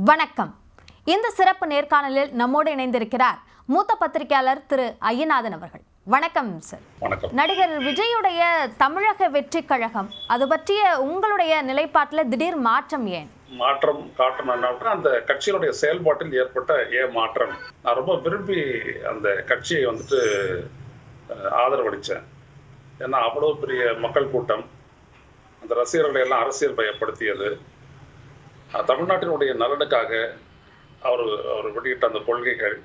வணக்கம். இந்த சிறப்பு நேர்காணலில் நம்மோடு இணைந்திருக்கிறார் மூத்த பத்திரிகையாளர் திரு ஐயநாதன் அவர்கள். வணக்கம் சார். நடிகர் விஜயுடைய தமிழக வெற்றி கழகம் அது பற்றிய உங்களுடைய நிலைப்பாட்டில் திடீர் மாற்றம் ஏன்? மாற்றம் காட்டணும்னா அந்த கட்சியினுடைய செயல்பாட்டில் ஏற்பட்ட மாற்றம். நான் ரொம்ப விரும்பி அந்த கட்சியை ஆதரவளித்தேன். ஏன்னா அவ்வளோ பெரிய மக்கள் கூட்டம், அந்த ரசிகர்களை எல்லாம் அரசியல் பயப்படுத்தியது, தமிழ்நாட்டினுடைய நலனுக்காக அவர் வெளியிட்ட அந்த கொள்கைகள்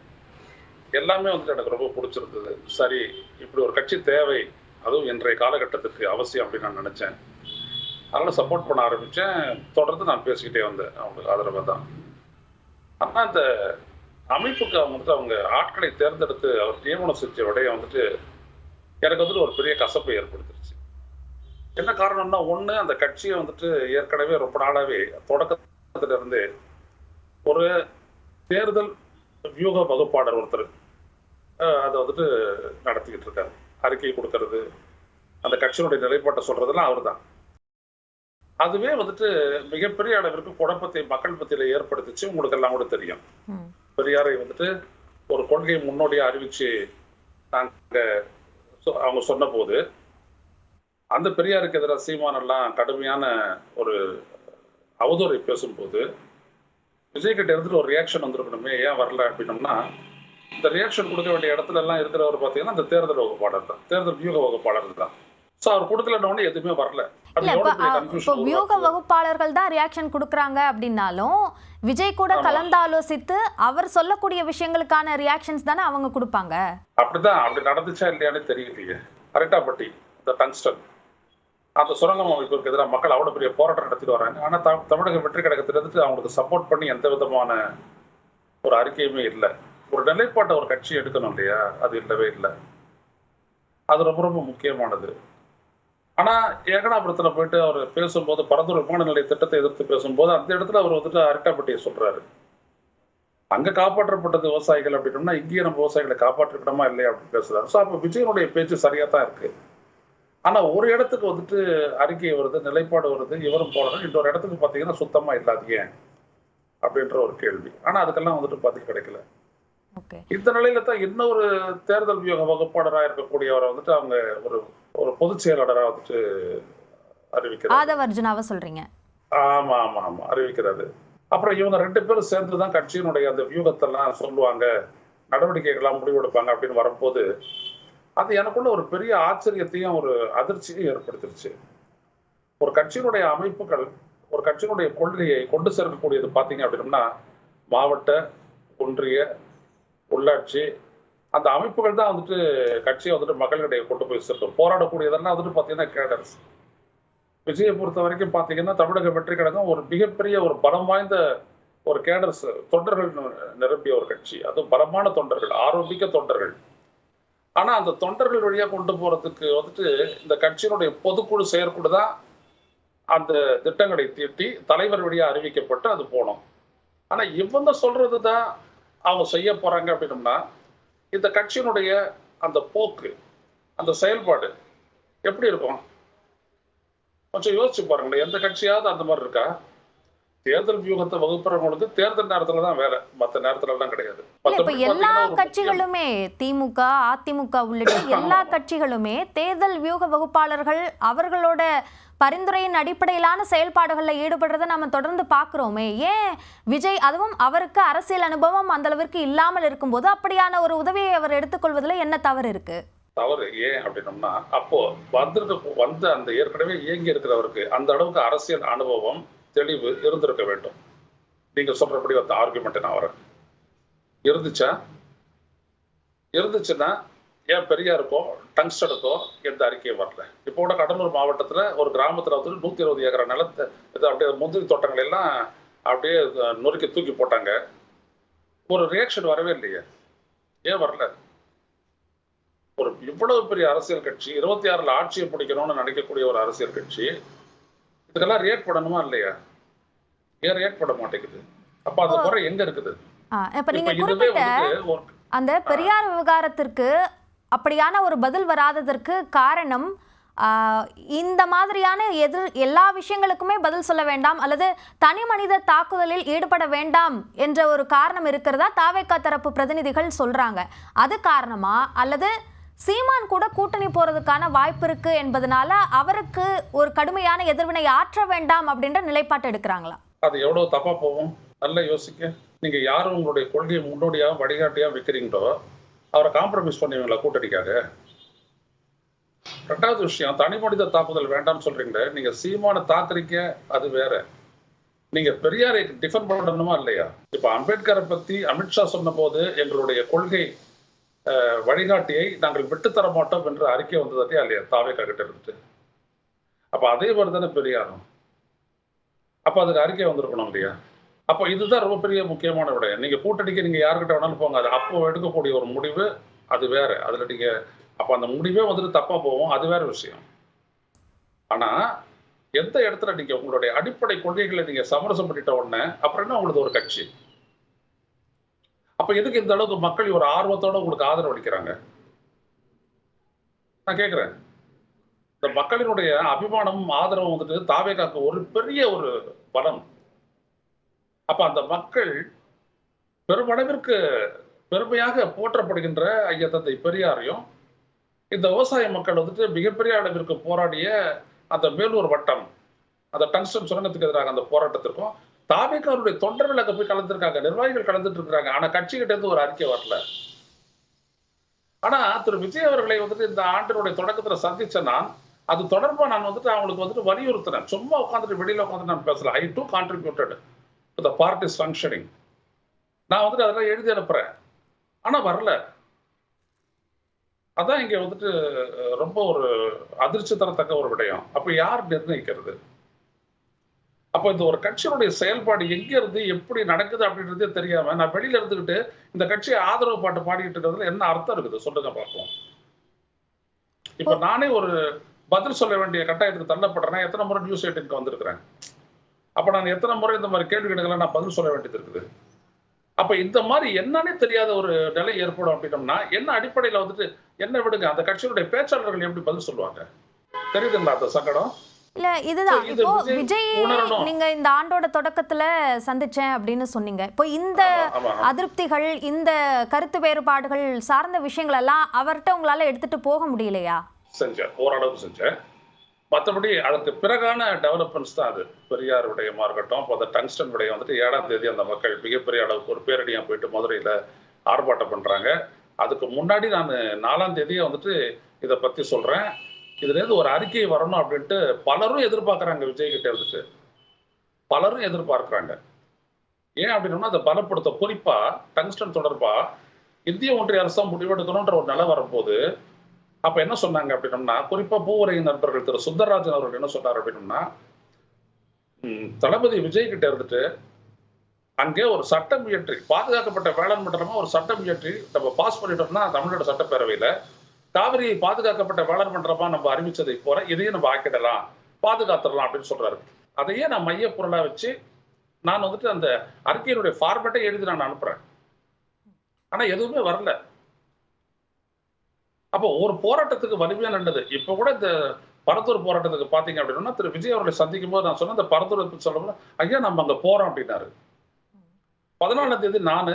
எல்லாமே எனக்கு ரொம்ப பிடிச்சிருந்தது. சரி, இப்படி ஒரு கட்சி தேவை, அதுவும் இன்றைய காலகட்டத்துக்கு அவசியம் அப்படின்னு நான் நினச்சேன். அதனால் சப்போர்ட் பண்ண ஆரம்பித்தேன். தொடர்ந்து நான் பேசிக்கிட்டே வந்தேன் அவங்களுக்கு ஆதரவாக தான். ஆனால் அந்த அமைப்புக்கு அவங்க ஆட்களை தேர்ந்தெடுத்து அவர் நியமனம் செஞ்ச விடைய எனக்கு ஒரு பெரிய கசப்பை ஏற்படுத்திருச்சு. என்ன காரணம்னா, ஒன்று, அந்த கட்சியை ஏற்கனவே ரொம்ப நாளாகவே தொடக்கத்திலிருந்து ஒரு தேர்தல் வியூக வகுப்பாளர் ஒருத்தர் அதை நடத்திக்கிட்டு இருக்காரு. அறிக்கை கொடுக்கறது, அந்த கட்சியினுடைய நிலைப்பாட்டை சொல்றதெல்லாம் அவர் தான். அதுவே மிகப்பெரிய அளவிற்கு குழப்பத்தை மக்கள் மத்தியில ஏற்படுத்திச்சு. உங்களுக்கு எல்லாம் கூட தெரியும். பெரியாரை ஒரு கொள்கையை முன்னோடியா அறிவிச்சு அவங்க சொன்ன போது அந்த பெரியாருக்கு எதிராக சீமான் எல்லாம் கடுமையான ஒரு அவதூறை பேசும்போது விஜய் கிட்ட ஒரு ரியாக்ஷன் வந்திருக்கணுமே, ஏன் வரல அப்படின்னோம்னா, இந்த ரியாக்ஷன் கொடுக்க வேண்டிய இடத்துல எல்லாம் இருக்கிறவர் பார்த்தீங்கன்னா அந்த தேர்தல் வகுப்பாளர் தான், தேர்தல் வியூக வகுப்பாளர் தான். ஸோ அவர் கொடுக்கலன்னு எதுவுமே வரல. வியூக வகுப்பாளர்கள் தான் ரியாக்ஷன் கொடுக்குறாங்க அப்படின்னாலும் விஜய் கூட கலந்தாலோசித்து அவர் சொல்லக்கூடிய விஷயங்களுக்கான ரியாக்ஷன்ஸ் தானே அவங்க கொடுப்பாங்க. அப்படிதான். அப்படி நடந்துச்சா இல்லையானே தெரியலையே. அரட்டாப்பட்டி இந்த டங்ஸ்டன் அந்த சுரங்கம் அமைப்புக்கு எதிராக மக்கள் அவ்வளோ பெரிய போராட்டம் நடத்திட்டு வராங்க. ஆனால் தமிழக வெற்றி கழகத்திலிருந்து அவங்களுக்கு சப்போர்ட் பண்ணி எந்த விதமான ஒரு அறிக்கையுமே இல்லை. ஒரு நிலைப்பாட்டை ஒரு கட்சி எடுக்கணும் இல்லையா, அது இல்லவே இல்லை. அது ரொம்ப ரொம்ப முக்கியமானது. ஆனால் ஏகனாபுரத்தில் போயிட்டு அவர் பேசும்போது, பரந்தூர் விமான நிலைய திட்டத்தை எதிர்த்து பேசும்போது அந்த இடத்துல அவர் அரட்டாப்பட்டியை சொல்றாரு. அங்கே காப்பாற்றப்பட்டது விவசாயிகள் அப்படின்னோம்னா இங்கேயே நம்ம விவசாயிகளை காப்பாற்றிக்கணுமா இல்லையா அப்படின்னு பேசுறாரு. ஸோ அப்போ விஜயனுடைய பேச்சு சரியாக தான் இருக்கு. ஆனா ஒரு இடத்துக்கு அறிக்கை வருது, நிலைப்பாடு வருது, இவரும் போறாரு. இன்னொரு இடத்துக்கு பாத்தீங்கன்னா சுத்தமா இல்லாதீங்க அப்படின்ற ஒரு கேள்வி. ஆனா அதுக்கெல்லாம் பாத்தீங்க கிடைக்கல. இந்த நிலையில தான் இன்னொரு தேர்தல் வியூக வகுப்பாளராக இருக்கக்கூடியவரை அவங்க ஒரு பொதுச் செயலாளராக அறிவிக்கிறார். ஆமா ஆமா ஆமா அறிவிக்கிறாரு. அப்புறம் இவங்க ரெண்டு பேரும் சேர்ந்துதான் கட்சியினுடைய அந்த வியூகத்தெல்லாம் சொல்லுவாங்க, நடவடிக்கைகள்லாம் முடிவெடுப்பாங்க அப்படின்னு வரும்போது அது எனக்குள்ள ஒரு பெரிய ஆச்சரியத்தையும் ஒரு அதிர்ச்சியும் ஏற்படுத்திருச்சு. ஒரு கட்சியினுடைய அமைப்புகள், ஒரு கட்சியினுடைய கொள்கையை கொண்டு சேர்க்கக்கூடியது பார்த்தீங்க அப்படின்னா மாவட்ட, ஒன்றிய, உள்ளாட்சி அந்த அமைப்புகள் தான் கட்சியை மக்களிடையே கொண்டு போய் சேர்க்கும். போராடக்கூடியதெல்லாம் பார்த்தீங்கன்னா கேடர்ஸ். விஜயை பொறுத்த வரைக்கும் பார்த்தீங்கன்னா தமிழக வெற்றி கழகம் ஒரு மிகப்பெரிய ஒரு பலம் வாய்ந்த ஒரு கேடர்ஸ், தொண்டர்கள் நிரம்பிய ஒரு கட்சி. அதுவும் பலமான தொண்டர்கள், ஆரோக்கிய தொண்டர்கள். ஆனா அந்த தொண்டர்கள் வழியா கொண்டு போறதுக்கு இந்த கட்சியினுடைய பொதுக்குழு செயற்குழு தான் அந்த திட்டங்களை தீட்டி தலைவர் வழியா அறிவிக்கப்பட்டு அது போனோம். ஆனா இவங்க சொல்றதுதான் அவங்க செய்ய போறாங்க அப்படின்னோம்னா இந்த கட்சியினுடைய அந்த போக்கு, அந்த செயல்பாடு எப்படி இருக்கும் கொஞ்சம் யோசிச்சு பாருங்களேன். எந்த கட்சியாவது அந்த மாதிரி இருக்கா? தேர்தல் வியூகத்தை வகுப்புறவங்களுக்கு தேர்தல் நேரத்துல தான் வேலை, மற்ற நேரத்துல எல்லாம் கிடையாது. எல்லா கட்சிகளுமே, திமுக, அதிமுக உள்ளிட்ட எல்லா கட்சிகளுமே தேர்தல் வியூக வகுப்பாளர்கள் அவர்களோட பரிந்துரையின் அடிப்படையிலான செயல்பாடுகள்ல ஈடுபடுறதை நம்ம தொடர்ந்து பாக்குறோமே. ஏன் விஜய், அதுவும் அவருக்கு அரசியல் அனுபவம் அந்த அளவிற்கு இல்லாமல் இருக்கும்போது அப்படியான ஒரு உதவியை அவர் எடுத்துக்கொள்வதில் என்ன தவறு இருக்கு? தவறு ஏன் அப்படின்னோம்னா, அப்போ வந்த அந்த ஏற்கனவே இயங்கி இருக்கிறவருக்கு அந்த அளவுக்கு அரசியல் அனுபவம், தெளிவு இருந்திருக்க வேண்டும். நீங்க சொல்றபடி அந்த ஆர்குமெண்ட் நான் வரேன். இருந்துச்சுன்னா ஏன் பெரியாருக்கோ டங்ஸ்டனுக்கோ எந்த அறிக்கையும் வரல? இப்போ கூட கடலூர் மாவட்டத்துல ஒரு கிராமத்துல 120 ஏக்கர் நிலத்தை அப்படியே முந்திரி தோட்டங்கள் எல்லாம் அப்படியே நொறுக்கி தூக்கி போட்டாங்க. ஒரு ரியாக்ஷன் வரவே இல்லையே. ஏன் வரல? ஒரு இவ்வளவு பெரிய அரசியல் கட்சி, 26ல் ஆட்சியை பிடிக்கணும்னு நினைக்கக்கூடிய ஒரு அரசியல் கட்சி இதுக்கெல்லாம் ரியாக்ட் பண்ணணுமா இல்லையா? ஏன் ரியாக்ட் பண்ண மாட்டேங்குது? அப்ப அந்த குறை எங்க இருக்குது? அந்த பெரியார் விவகாரத்திற்கு அப்படியான ஒரு பதில் வராததற்கு காரணம் இந்த மாதிரியான எல்லா விஷயங்களுக்குமே பதில் சொல்ல வேண்டாம் அல்லது தனி மனித தாக்குதலில் ஈடுபட வேண்டாம் என்ற ஒரு காரணம் இருக்கிறதா தாவேகா தரப்பு பிரதிநிதிகள் சொல்றாங்க. அது காரணமா அல்லது சீமான் கூட கூட்டணி போறதுக்கான வாய்ப்பு இருக்கு என்பதனால அவருக்கு ஒரு கடுமையான எதிர்வினை ஆற்ற வேண்டாம் அப்படின்ற நிலைப்பாட்டு எடுக்கிறாங்களா? அது எவ்வளவு தப்பா போகும் நல்லா யோசிக்க. நீங்க யாரும் உங்களுடைய கொள்கையை முன்னோடியா வழிகாட்டியா வைக்கிறீங்களோ அவரை காம்ப்ரமைஸ் பண்ணுவீங்களா கூட்டணிக்காக? ரெண்டாவது விஷயம், தனி மனித தாக்குதல் வேண்டாம்னு சொல்றீங்க. நீங்க சீமான தாக்குறீங்க, அது வேற. நீங்க பெரியாரை டிஃபெண்ட் பண்ணணுமா இல்லையா? இப்ப அம்பேத்கரை பத்தி அமித்ஷா சொன்ன போது எங்களுடைய கொள்கை வழிகாட்டியை நாங்கள் விட்டுத்தர மாட்டோம் என்று அறிக்கை வந்ததே இல்லையா தாவேகா கிட்ட இருந்து? அப்ப அதே மாதிரி தானே பெரியாரும். அப்ப அதுக்கு அறிக்கை வந்திருக்கணும் இல்லையா? அப்ப இதுதான் ரொம்ப பெரிய முக்கியமான விடயம். நீங்க கூட்டணிக்கு நீங்க யாருக்கிட்ட வேணாலும் போங்க, அது அப்போ எடுக்கக்கூடிய ஒரு முடிவு, அது வேற. அதுல நீங்க அப்ப அந்த முடிவே வந்துட்டு தப்பா போவோம், அது வேற விஷயம். ஆனா எந்த இடத்துல நீங்க உங்களுடைய அடிப்படை கொள்கைகளை நீங்க சமரசம் பண்ணிட்ட உடனே அப்புறம் என்ன உங்களுக்கு ஒரு கட்சி? அப்ப எதுக்கு இந்த அளவுக்கு மக்கள் ஒரு ஆர்வத்தோட உங்களுக்கு ஆதரவு அளிக்கிறாங்க? நான் கேட்கிறேன். இந்த மக்களினுடைய அபிமானமும் ஆதரவும் வந்துட்டு தாவேகாக்கு ஒரு பெரிய ஒரு பலம். அப்ப அந்த மக்கள் பெருமளவிற்கு பெருமையாக போற்றப்படுகின்ற ஐயா தந்தை பெரியாரையும் இந்த விவசாய மக்கள் வந்துட்டு மிகப்பெரிய அளவிற்கு போராடிய அந்த மேலூர் வட்டம், அந்த டங்ஸ்டன் சுரங்கத்துக்கு எதிராக அந்த போராட்டத்திற்கும் தாவேகாவுடைய தொண்டர்கள் அங்க போய் கலந்துருக்காங்க, நிர்வாகிகள் கலந்துட்டு இருக்காங்க. ஆனா கட்சிகிட்ட இருந்து ஒரு அறிக்கை வரல. ஆனா திரு விஜய் அவர்களை வந்துட்டு இந்த ஆண்டினுடைய தொடக்கத்துல சந்திச்ச நான் அது தொடர்பா நான் வந்துட்டு அவங்களுக்கு வந்துட்டு வலியுறுத்தினேன். சும்மா உட்காந்துட்டு வெளியில உட்காந்து நான் பேசல. I too contributed to the party's functioning. நான் வந்துட்டு அதெல்லாம் எழுதி அனுப்புறேன். ஆனா வரல. அதான் இங்க வந்துட்டு ரொம்ப ஒரு அதிர்ச்சி தரத்தக்க ஒரு விடயம். அப்ப யார் நிர்ணயிக்கிறது? அப்ப இந்த ஒரு கட்சியினுடைய செயல்பாடு எங்க இருந்து எப்படி நடக்குது அப்படின்றதே தெரியாம நான் வெளியில இருந்துகிட்டு இந்த கட்சியை ஆதரவு பாட்டு பாடிக்கிட்டு இருக்கிறதுல என்ன அர்த்தம் இருக்குது சொல்லுங்க பார்ப்போம். இப்ப நானே ஒரு பதில் சொல்ல வேண்டிய கட்டாயத்துக்கு தள்ளப்படுறேன். எத்தனை முறை நியூஸ் 18க்கு வந்திருக்கிறேன். அப்ப நான் எத்தனை முறை இந்த மாதிரி கேள்விகளுக்கெல்லாம் நான் பதில் சொல்ல வேண்டியது இருக்குது. அப்ப இந்த மாதிரி என்னன்னே தெரியாத ஒரு நிலை ஏற்படும் அப்படின்னம்னா என்ன அடிப்படையில வந்துட்டு என்ன விடுங்க, அந்த கட்சியினுடைய பேச்சாளர்கள் எப்படி பதில் சொல்லுவாங்க? தெரியுதுங்களா அந்த சங்கடம்? இல்ல இதுதான் இப்போ விஜய் நீங்க இந்த ஆண்டோட தொடக்கத்துல சந்திச்சேன் அப்படின்னு சொன்னீங்க. இப்போ இந்த அதிருப்திகள், இந்த கருத்து வேறுபாடுகள் சார்ந்த விஷயங்கள் எல்லாம் அவர்கிட்ட உங்களால எடுத்துட்டு போக முடியலையா? செஞ்சேன், ஓரளவுக்கு செஞ்சேன். மற்றபடி அதற்கு பிறகான டெவலப்மெண்ட்ஸ் தான் அது. பெரியார் விடயமா இருக்கட்டும், இப்போ அந்த டங்ஸ்டன் விடயம் வந்துட்டு 7ஆம் தேதி அந்த மக்கள் மிகப்பெரிய அளவுக்கு ஒரு பேரடியாக போயிட்டு மதுரையில் ஆர்ப்பாட்டம் பண்ணுறாங்க. அதுக்கு முன்னாடி நான் 4ஆம் தேதியே வந்துட்டு இதை பற்றி சொல்கிறேன். இதுலேருந்து ஒரு அறிக்கை வரணும் அப்படின்ட்டு பலரும் எதிர்பார்க்குறாங்க. விஜய்கிட்ட இருந்துட்டு பலரும் எதிர்பார்க்குறாங்க. ஏன் அப்படின்னா அதை பலப்படுத்த, குறிப்பாக டங்ஸ்டன் தொடர்பாக இந்திய ஒன்றிய அரசு முடிவெடுக்கணுன்ற ஒரு நிலை வரும்போது அப்ப என்ன சொன்னாங்க அப்படின்னம்னா, குறிப்பா பூவுரையின் நண்பர்கள் திரு சுந்தரராஜன் அவர்கள் என்ன சொன்னார் அப்படின்னம்னா, தளபதி விஜய் கிட்ட இருந்துட்டு அங்கே ஒரு சட்டம் இயற்றி பாதுகாக்கப்பட்ட வேளாண் மண்டலமா ஒரு சட்டம் இயற்றி நம்ம பாஸ் பண்ணிட்டோம்னா தமிழ்நாடு சட்டப்பேரவையில காவிரியை பாதுகாக்கப்பட்ட வேளாண் மண்டலமா நம்ம அறிவிச்சதை போல இதையும் நம்ம ஆக்கிடலாம், பாதுகாத்துடலாம் அப்படின்னு சொல்றாரு. அதையே நான் மைய பொருளா வச்சு நான் வந்துட்டு அந்த அறிக்கையினுடைய ஃபார்மேட்டை எழுதி நான் அனுப்புறேன். ஆனா எதுவுமே வரல. அப்போ ஒரு போராட்டத்துக்கு வலிமையா நின்றது. இப்ப கூட இந்த பரத்தூர் போராட்டத்துக்கு பாத்தீங்க அப்படின்னா திரு விஜய் அவர்களை சந்திக்கும் போது நான் சொன்ன இந்த பரத்தூர் சொல்ல ஐயா நம்ம அங்க போறோம் அப்படின்னாரு. 14ஆம் தேதி நானு,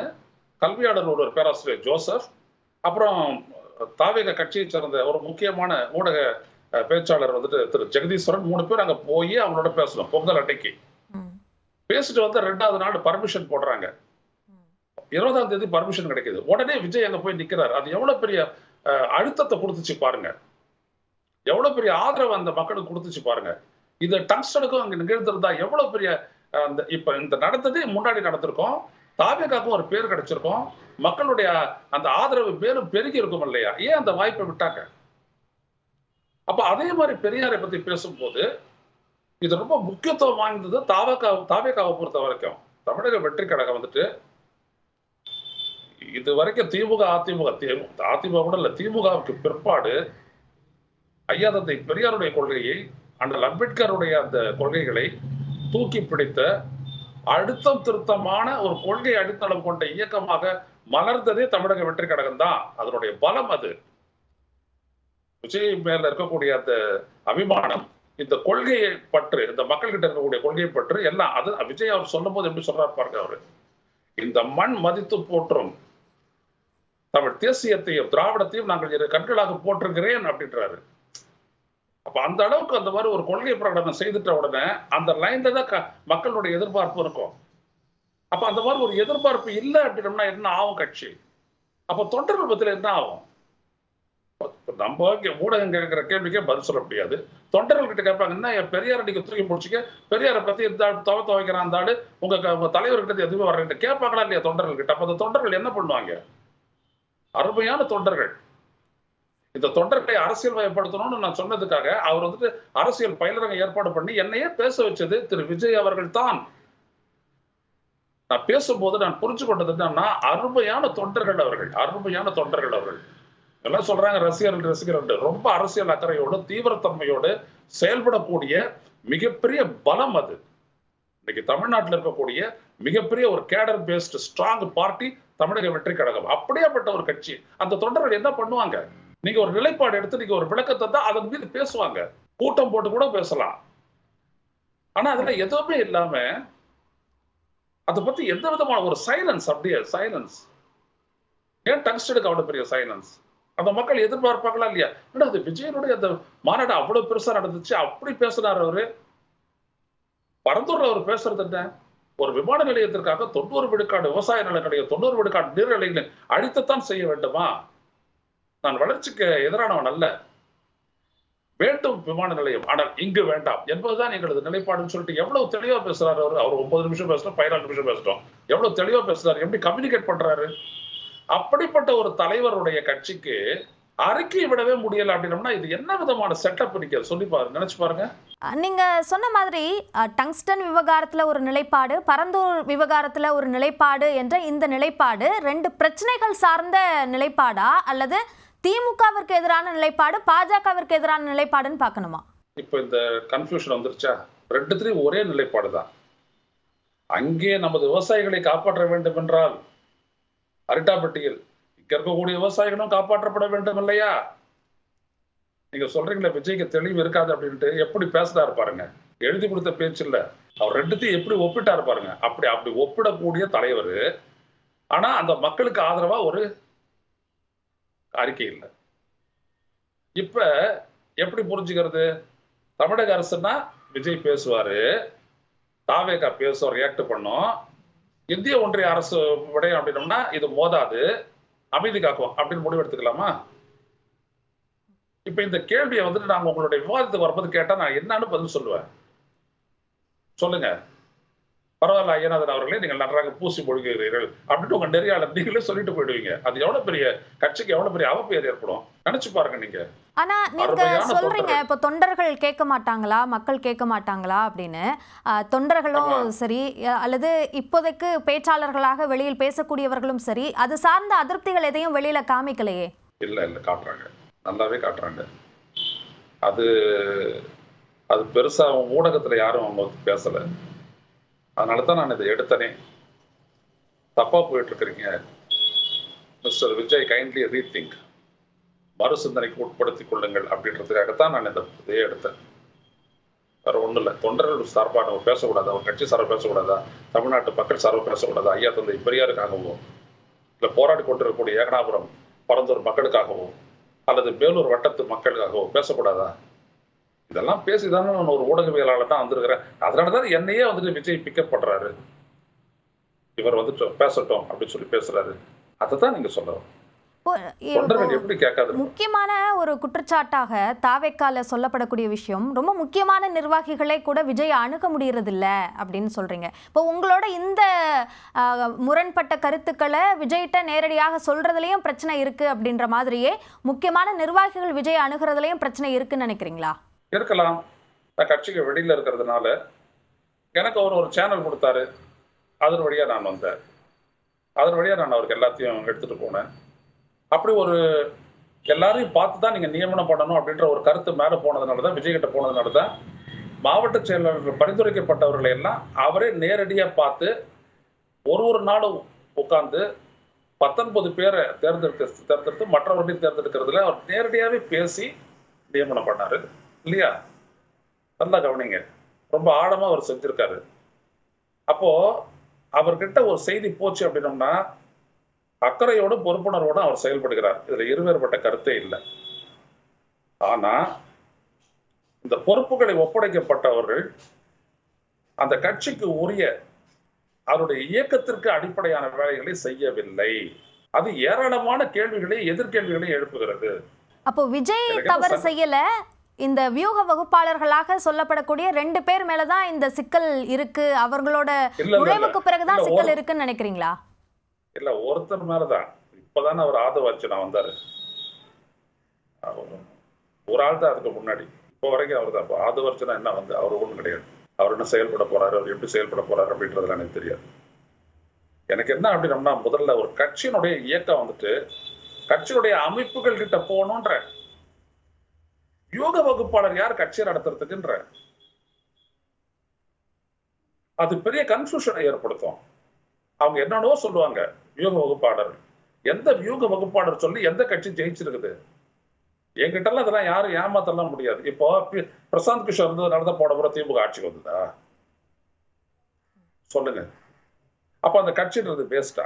கல்வியாளர் ஒரு பேராசிரியர் ஜோசப், அப்புறம் தாவேகா கட்சியை சேர்ந்த ஒரு முக்கியமான ஊடக பேச்சாளர் வந்துட்டு திரு ஜெகதீஸ்வரன் 3 பேர் அங்க போய் அவங்களோட பேசணும். பொங்கல் அட்டைக்கு பேசிட்டு வந்து 2வது நாள் பர்மிஷன் போடுறாங்க. 20ஆம் தேதி பர்மிஷன் கிடைக்குது. உடனே விஜய் அங்க போய் நிக்கிறாரு. அது எவ்வளவு பெரிய அழுத்தத்தை கொடுத்துச்சு பாருங்க, எவ்வளவு பெரிய ஆதரவு அந்த மக்களுக்கு கொடுத்துச்சு பாருங்க. இது டங்ஸ்டனுக்கும் அங்க நிகழ்ந்திருந்தா எவ்வளவு பெரிய இப்ப இந்த நடந்ததே முன்னாடி நடந்திருக்கும், தாவேகாக்கும் ஒரு பேர் கிடைச்சிருக்கும், மக்களுடைய அந்த ஆதரவு மேலும் பெருகி இருக்கும் இல்லையா? ஏன் அந்த வாய்ப்பை விட்டாங்க? அப்ப அதே மாதிரி பெரியாரை பத்தி பேசும்போது இது ரொம்ப முக்கியத்துவம் வாய்ந்தது. தாவேகாவை பொறுத்த வரைக்கும் தமிழக வெற்றி கழகம் வந்துட்டு இது வரைக்கும் அதிமுக கூட இல்ல, திமுகவுக்கு பிற்பாடு ஐயா தந்தை பெரியாருடைய கொள்கையை, அண்ணல் அம்பேத்கருடைய அந்த கொள்கைகளை தூக்கி பிடித்த அழுத்தம் திருத்தமான ஒரு கொள்கை அடித்தளம் கொண்ட இயக்கமாக மலர்ந்ததே தமிழக வெற்றி கழகம் தான். அதனுடைய பலம் அது. விஜய் மேல இருக்கக்கூடிய அந்த அபிமானம், இந்த கொள்கையை பற்று, இந்த மக்கள் கிட்ட இருக்கக்கூடிய கொள்கையை பற்று எல்லாம் அது விஜய் அவர் சொல்லும் போது எப்படி சொல்றாரு பாருங்க அவரு. இந்த மண் மதித்து போற்றும் தமிழ் தேசியத்தையும் திராவிடத்தையும் நாங்கள் இரு கண்களாக போற்றுகிறேன் அப்படின்றாரு. அப்ப அந்த அளவுக்கு அந்த மாதிரி ஒரு கொள்கை பிரகடனம் செய்துட்ட உடனே அந்த லைன்ல தான் மக்களுடைய எதிர்பார்ப்பு இருக்கும். அப்ப அந்த மாதிரி ஒரு எதிர்பார்ப்பு இல்லை அப்படின்னா என்ன ஆகும் கட்சி? அப்ப தொண்டர்கள் பத்தில என்ன ஆகும்? நம்ம ஊடகம் கேட்கிற கேள்விக்கே பதில் சொல்ல முடியாது. தொண்டர்கள் கிட்ட கேட்பாங்க, என்ன பெரியார நீங்க தூக்கி முடிச்சுக்க, பெரியாரை பத்தி துவைக்கிறான் அந்த ஆளு, உங்க தலைவர்கிட்ட எதுவுமே வர்ற கேட்பாங்களா இல்லையா தொண்டர்கள் கிட்ட? அப்ப அந்த தொண்டர்கள் என்ன பண்ணுவாங்க? அருமையான தொண்டர்கள். இந்த தொண்டர்களை அரசியல் வயப்படுத்தணும்னு நான் சொன்னதுக்காக அவர் வந்துட்டு அரசியல் பயிலரங்க ஏற்பாடு பண்ணி என்னையே பேச வச்சது திரு விஜய் அவர்கள் தான். நான் பேசும்போது நான் புரிஞ்சு கொண்டது என்னன்னா, அருமையான தொண்டர்கள் அவர்கள், அருமையான தொண்டர்கள் அவர்கள். எல்லாம் சொல்றாங்க ரசிகர்கள், ரொம்ப அரசியல் அக்கறையோடு தீவிரத்தன்மையோடு செயல்படக்கூடிய மிகப்பெரிய பலம் அது. இன்னைக்கு தமிழ்நாட்டில் இருக்கக்கூடிய மிகப்பெரிய ஒரு கேடர் பேஸ்ட் ஸ்ட்ராங் பார்ட்டி தமிழக வெற்றி கழகம். அப்படியேப்பட்ட ஒரு கட்சி. அந்த தொண்டர்கள் என்ன பண்ணுவாங்க? நீங்க ஒரு நிலைப்பாடு எடுத்து நீங்க ஒரு விளக்கத்தை தான் அதன் மீது பேசுவாங்க, கூட்டம் போட்டு கூட பேசலாம். ஆனா அதுல எதுவுமே இல்லாம அதை பத்தி எந்த விதமான ஒரு சைலன்ஸ், அப்படியே சைலன்ஸ். ஏன் டங்ஸ்டனுக்கு அவ்வளவு பெரிய சைலன்ஸ்? அந்த மக்கள் எதிர்பார்ப்பாங்களா இல்லையா? அது விஜயனுடைய அந்த மாநாடு அவ்வளவு பெருசா நடந்துச்சு, அப்படி பேசினார் அவரு. பரந்தூர்ல அவர் பேசுறது என்ன? ஒரு விமான நிலையத்திற்காக 90 விழுக்காடு விவசாய நிலங்களையும் 90 விழுக்காடு நீர்நிலைகளை அழித்துத்தான் செய்ய வேண்டுமா? நான் வளர்ச்சிக்கு எதிரானவன் அல்ல, வேண்டும் விமான நிலையம், ஆனால் இங்கு வேண்டாம் என்பதுதான் எங்களது நிலைப்பாடுன்னு சொல்லிட்டு எவ்வளவு தெளிவா பேசுறாரு அவரு. அவர் 9 நிமிஷம் பேசணும், 14 நிமிஷம் பேசணும், எவ்வளவு தெளிவா பேசுறாரு, எப்படி கம்யூனிகேட் பண்றாரு. அப்படிப்பட்ட ஒரு தலைவருடைய கட்சிக்கு அறிக்கை விடவே முடியல அப்படின்னா இது என்ன விதமான செட்டப் நீங்க சொல்லி பாருங்க, நினைச்சு பாருங்க. நீங்க சொன்ன மாதிரி டங்ஸ்டன் விவகாரத்துல ஒரு நிலைப்பாடு, பரந்தூர் விவகாரத்துல ஒரு நிலைப்பாடு என்ற இந்த நிலைப்பாடு ரெண்டு பிரச்சனைகள் சார்ந்த நிலைப்பாடா அல்லது திமுகவிற்கு எதிரான நிலைப்பாடு, பாஜகவிற்கு எதிரான நிலைப்பாடுன்னு பார்க்கணுமா? இப்ப இந்த கன்ஃபியூஷன் வந்துருச்சா? ரெண்டுத்திலையும் ஒரே நிலைப்பாடு தான். அங்கே நமது விவசாயிகளை காப்பாற்ற வேண்டும் என்றால் அரிட்டாப்பட்டியில் இங்க இருக்கக்கூடிய விவசாயிகளும் காப்பாற்றப்பட வேண்டும் இல்லையா? நீங்க சொல்றீங்களா விஜய்க்கு தெளிவு இருக்காது அப்படின்ட்டு, எப்படி பேசுறாரு பாருங்க. எழுதி கொடுத்த பேச்சு இல்ல, அவர் ரெண்டுத்தையும் எப்படி ஒப்பிட்டாரு பாருங்க. அப்படி ஒப்பிடக்கூடிய தலைவர், ஆனா அந்த மக்களுக்கு ஆதரவா ஒரு அறிக்கை இல்லை. இப்ப எப்படி புரிஞ்சுக்கிறது? தமிழக அரசுன்னா விஜய் பேசுவாரு, தாவேகா பேசுவார், ரியாக்ட் பண்ணும். இந்திய ஒன்றிய அரசு விடயம் அப்படின்னோம்னா இது மோதாது, அமைதி காக்கும் அப்படின்னு முடிவு எடுத்துக்கலாமா? இப்ப இந்த கேள்வியை வந்துட்டு நாங்க உங்களுடைய விவாதத்துக்கு வரும்போது கேட்டா நான் என்னன்னு பதில் சொல்லுவேன்? சொல்லுங்க. பரவாயில்ல ஐயநாதன் அவர்களே, நீங்கள் நன்றாக பூசி மொழிகிறீர்கள் அப்படின்னு உங்க நெறியாளர் நீங்களே சொல்லிட்டு போயிடுவீங்க. அது எவ்வளவு பெரிய கட்சிக்கு எவ்வளவு பெரிய அவப்பெயர் ஏற்படும் நினைச்சு பாருங்க நீங்க. ஆனா நீங்க சொல்றீங்க இப்ப தொண்டர்கள் கேட்க மாட்டாங்களா, மக்கள் கேட்க மாட்டாங்களா அப்படின்னு. தொண்டர்களும் சரி அல்லது இப்போதைக்கு பேச்சாளர்களாக வெளியில் பேசக்கூடியவர்களும் சரி அது சார்ந்த அதிருப்திகள் எதையும் வெளியில காமிக்கலையே. இல்ல காட்டுறாங்க, நல்லாவே காட்டுறாங்க. அது அது பெருசா ஊடகத்துல யாரும் அவங்க பேசல. அதனாலதான் நான் இதை எடுத்தனே. தப்பா போயிட்டு இருக்கிறீங்க மிஸ்டர் விஜய், கைண்ட்லி ரீதிங்க், மறுசிந்தனைக்கு உட்படுத்திக் கொள்ளுங்கள் அப்படின்றதுக்காகத்தான் நான் இதை எடுத்தேன். வேற ஒண்ணும் இல்லை. தொண்டர்கள் சார்பாக நம்ம பேசக்கூடாதா, ஒரு கட்சி சார்பாக பேசக்கூடாதா, தமிழ்நாட்டு மக்கள் சார்பாக பேசக்கூடாதா, ஐயா தந்தை பெரியாருக்காகவும் இல்ல போராடி கொண்டிருக்கக்கூடிய ஏகனாபுரம் பரந்தூர் மக்களுக்காகவோ அல்லது வேலூர் வட்டத்து மக்களுக்காகவோ பேசக்கூடாதா? இதெல்லாம் பேசிதானே நான் ஒரு ஊடகவியலாளர் தான் வந்திருக்கிறேன். அதனாலதான் என்னையே வந்துட்டு விஜய் பிக்கப் பண்றாரு. இவர் வந்துட்டு பேசட்டும் அப்படின்னு சொல்லி பேசுறாரு. அதைத்தான் நீங்க சொல்லணும். முக்கியமான ஒரு குற்றச்சாட்டாக தாவேக்கால சொல்லப்படக்கூடிய விஷயம், ரொம்ப முக்கியமான நிர்வாகிகளை கூட விஜய் அணுக முடியறது இல்ல அப்படின்னு சொல்றீங்க. இப்போ உங்களோட இந்த முரண்பட்ட கருத்துக்களை விஜய்கிட்ட நேரடியாக சொல்றதுலயும் பிரச்சனை இருக்கு அப்படின்ற மாதிரியே முக்கியமான நிர்வாகிகள் விஜய் அணுகிறதுலயும் பிரச்சனை இருக்குன்னு நினைக்கிறீங்களா? இருக்கலாம். நான் கட்சிக்கு வெளியில இருக்கிறதுனால எனக்கு அவர் ஒரு சேனல் கொடுத்தாரு, அதன் வழியா நான் வந்தேன், அதன் வழியா நான் அவருக்கு எல்லாத்தையும் எடுத்துட்டு போனேன். அப்படி ஒரு எல்லாரையும் பார்த்து தான் நீங்க நியமனம் பண்ணணும் அப்படின்ற ஒரு கருத்து மேல போனதுனாலதான், விஜய் கிட்ட போனதுனாலதான் மாவட்ட செயலாளர்கள் பரிந்துரைக்கப்பட்டவர்களை எல்லாம் அவரே நேரடியா பார்த்து ஒரு நாளும் உட்கார்ந்து 19 பேரை தேர்ந்தெடுத்து மற்றவர்களையும் தேர்ந்தெடுக்கிறதுல அவர் நேரடியாவே பேசி நியமனம் பண்ணாரு இல்லையா? நல்லா கவனிங்க, ரொம்ப ஆழமா அவர் செஞ்சிருக்காரு. அப்போ அவர்கிட்ட ஒரு செய்தி போச்சு அப்படின்னோம்னா அக்கறையோடும் பொறுப்புணர்வோடும் அவர் செயல்படுகிறார். இதுல இருவேறுபட்ட கருத்தே இல்லை. ஆனா இந்த பொறுப்புகளை ஒப்படைக்கப்பட்டவர்கள் அந்த கட்சிக்கு உரிய அவருடைய இயக்கத்திற்கு அடிப்படையான வேலைகளை செய்யவில்லை. அது ஏராளமான கேள்விகளை எதிர்கேள்விகளை எழுப்புகிறது. அப்போ விஜய் தவறு செய்யல, இந்த வியூக வகுப்பாளர்களாக சொல்லப்படக்கூடிய 2 பேர் மேலதான் இந்த சிக்கல் இருக்கு, அவர்களோட நுழைவுக்கு பிறகுதான் சிக்கல் இருக்குன்னு நினைக்கிறீங்களா? இல்ல, ஒருத்தர் மேலதான். இப்பதானே அவர் ஆதவர்ஜுனா வந்தாரு, ஒரு ஆள் தான் அதுக்கு முன்னாடி. இப்போ வரைக்கும் அவர் தான். ஆதவர்ஜுனா என்ன வந்து அவர் ஒன்றும் கிடையாது. அவர் என்ன செயல்பட போறாரு, அவர் எப்படி செயல்பட போறாரு அப்படின்றதுல எனக்கு தெரியாது. எனக்கு என்ன அப்படின்னம்னா, முதல்ல ஒரு கட்சியினுடைய இயக்கம் வந்துட்டு கட்சியுடைய அமைப்புகள் கிட்ட போகணுன்ற. யோக வகுப்பாளர் யார் கட்சியை நடத்துறதுக்குன்ற? அது பெரிய கன்ஃபியூஷனை ஏற்படுத்தும். அவங்க என்னன்னோ சொல்லுவாங்க வியூக வகுப்பாளர். எந்த வியூக வகுப்பாளர் சொல்லி எந்த கட்சி ஜெயிச்சிருக்குது? என்கிட்ட எல்லாம் அதெல்லாம் யாரும் ஏமாத்தலாம் முடியாது. இப்போ பிரசாந்த் கிஷோர் இருந்து நடந்த போட போற திமுக ஆட்சிக்கு வந்ததா சொல்லுங்க? அப்ப அந்த கட்சின்றது பேஸ்டா?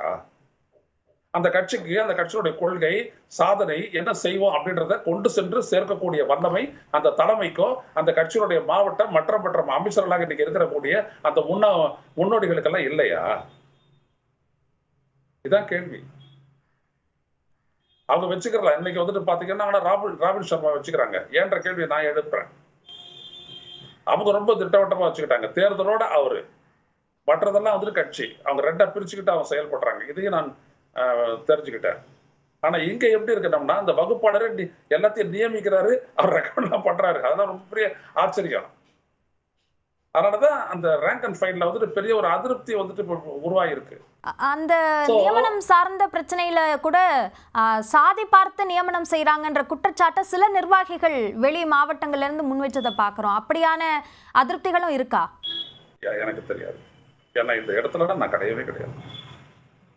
அந்த கட்சிக்கு அந்த கட்சியுடைய கொள்கை சாதனை என்ன செய்வோம் அப்படின்றத கொண்டு சென்று சேர்க்கக்கூடிய வல்லமை அந்த தலைமைக்கோ அந்த கட்சியினுடைய மாவட்டம் மற்ற அமைச்சர்களாக இன்னைக்கு இருக்கக்கூடிய அந்த முன்னோடிகளுக்கெல்லாம் இல்லையா? இதான் கேள்வி. அவங்க வச்சுக்கிறலாம். இன்னைக்கு வந்துட்டு பாத்தீங்கன்னா ராபின் சர்மா வச்சுக்கிறாங்க. ஏன்ற கேள்வியை நான் எழுப்புறேன். அவங்க ரொம்ப திட்டவட்டமா வச்சுக்கிட்டாங்க. தேர்தலோட அவரு, மற்றதெல்லாம் வந்துட்டு கட்சி. அவங்க 2ஆ பிரிச்சுக்கிட்டு அவங்க செயல்படுறாங்க. இதையும் நான் தெரிஞ்சுக்கிட்டேன். ஆனா இங்க எப்படி இருக்கணும்னா, அந்த வகுப்பாளர் எல்லாத்தையும் நியமிக்கிறாரு, அவர் ரெக்கமெண்ட் எல்லாம் பண்றாரு. அதெல்லாம் ரொம்ப பெரிய ஆச்சரியம். அதனாலதான் அந்த ரேங்க் அண்ட் ஃபைல்ல வந்துட்டு பெரிய ஒரு அதிருப்தி வந்துட்டு உருவாயிருக்கு. அந்த நியமனம் சார்ந்த பிரச்சனையில கூட சாதி பார்த்து நியமனம் செய்யறாங்கன்ற குற்றச்சாட்டை சில நிர்வாகிகள் வெளி மாவட்டங்கள்ல இருந்து முன்வைச்சதை பாக்குறோம். அப்படியான அதிருப்திகளும் இருக்கா? எனக்கு தெரியாது. ஏன்னா இந்த இடத்துல நான் கிடையவே கிடையாது.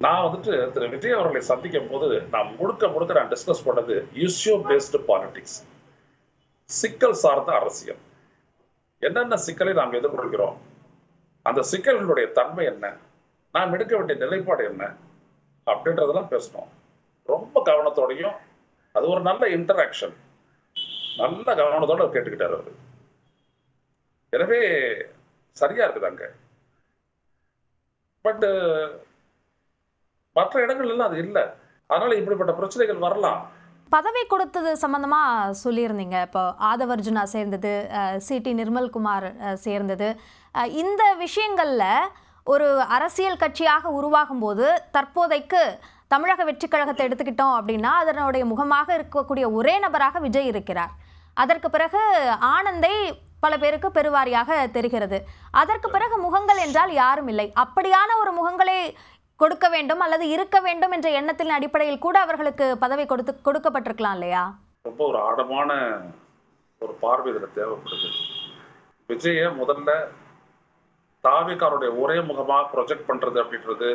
நான் வந்துட்டு திரு விஜய் அவர்களை சந்திக்கும் போது நான் முழுக்க நான் டிஸ்கஸ் பண்ணது இஷ்யூ பேஸ்டு பாலிடிக்ஸ், சிக்கல் சார்ந்த அரசியல். என்னென்ன சிக்கலை நாம் எதிர்கொள்கிறோம், அந்த சிக்கல்களுடைய தன்மை என்ன, நாம் எடுக்க வேண்டிய நிலைப்பாடு என்ன அப்படின்றதெல்லாம் பேசணும். ரொம்ப கவனத்தோடையும், அது ஒரு நல்ல இன்டராக்ஷன், நல்ல கவனத்தோட கேட்டுக்கிட்டாரு அவரு. எனவே சரியா இருக்குதாங்க. பட் மற்ற இடங்கள் எல்லாம் அது இல்லை. அதனால இப்படிப்பட்ட பிரச்சனைகள் வரலாம். பதவி கொடுத்தது சம்பந்தமா சொல்லியிருந்தீங்க. இப்போ ஆதவர்ஜுனா சேர்ந்தது, சிடி நிர்மல்குமார் சேர்ந்தது, இந்த விஷயங்கள்ல ஒரு அரசியல் கட்சியாக உருவாகும் போது தற்போதைக்கு தமிழக வெற்றி கழகத்தை எடுத்துக்கிட்டோம் அப்படின்னா அதனுடைய முகமாக இருக்கக்கூடிய ஒரே நபராக விஜய் இருக்கிறார். அதற்கு பிறகு ஆனந்தை பல பேருக்கு பெருவாரியாக தெரிகிறது. அதற்கு பிறகு முகங்கள் என்றால் யாரும் இல்லை. அப்படியான ஒரு முகங்களை கொடுக்க வேண்டும் அல்லது இருக்க வேண்டும் என்ற எண்ணத்தின் அடிப்படையில் கூட அவர்களுக்கு பதவி கொடுக்கப்பட்டிருக்கலாம் இல்லையா? ரொம்ப ஒரு ஆழமான ஒரு பார்வை இதுல தேவைப்படுது. விஜய முதல்ல தாவேக்காருடைய ஒரே முகமா ப்ரொஜெக்ட் பண்றது அப்படின்றது